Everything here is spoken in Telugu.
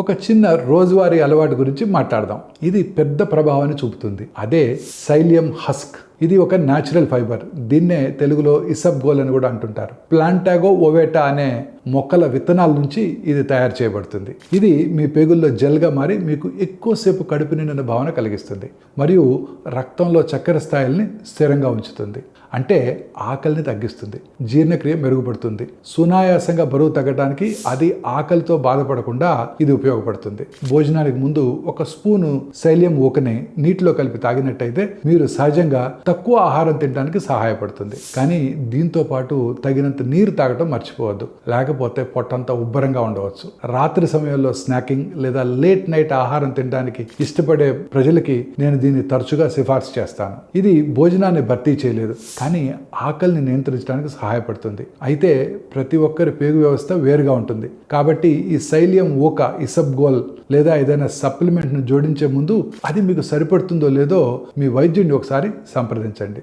ఒక చిన్న రోజువారీ అలవాటు గురించి మాట్లాడదాం. ఇది పెద్ద ప్రభావాన్ని చూపుతుంది. అదే సైలియం హస్క్. ఇది ఒక న్యాచురల్ ఫైబర్. దీన్నే తెలుగులో ఇసబ్గోల్ అని కూడా అంటుంటారు. ప్లాంటాగో ఓవేటా అనే మొక్కల విత్తనాల నుంచి ఇది తయారు చేయబడుతుంది. ఇది మీ పేగుల్లో జెల్గా మారి మీకు ఎక్కువసేపు కడుపు నిండిన భావన కలిగిస్తుంది మరియు రక్తంలో చక్కెర స్థాయిల్ని స్థిరంగా ఉంచుతుంది. అంటే ఆకలిని తగ్గిస్తుంది, జీర్ణక్రియ మెరుగుపడుతుంది, సునాయాసంగా బరువు తగ్గడానికి, అది ఆకలితో బాధపడకుండా ఇది ఉపయోగపడుతుంది. భోజనానికి ముందు ఒక స్పూను సైలియం ఓకని నీటిలో కలిపి తాగినట్టయితే మీరు సహజంగా తక్కువ ఆహారం తినడానికి సహాయపడుతుంది. కానీ దీంతో పాటు తగినంత నీరు తాగటం మర్చిపోవద్దు, లేకపోతే పొట్టంతా ఉబ్బరంగా ఉండవచ్చు. రాత్రి సమయంలో స్నాకింగ్ లేదా లేట్ నైట్ ఆహారం తినడానికి ఇష్టపడే ప్రజలకి నేను దీన్ని తరచుగా సిఫార్సు చేస్తాను. ఇది భోజనాన్ని భర్తీ చేయలేదు, కానీ ఆకలిని నియంత్రించడానికి సహాయపడుతుంది. అయితే ప్రతి ఒక్కరి పేగు వ్యవస్థ వేరుగా ఉంటుంది. కాబట్టి ఈ సైలియం ఓక, ఇసబ్గోల్ లేదా ఏదైనా సప్లిమెంట్ను జోడించే ముందు అది మీకు సరిపడుతుందో లేదో మీ వైద్యుడిని ఒకసారి సంప్రదించండి.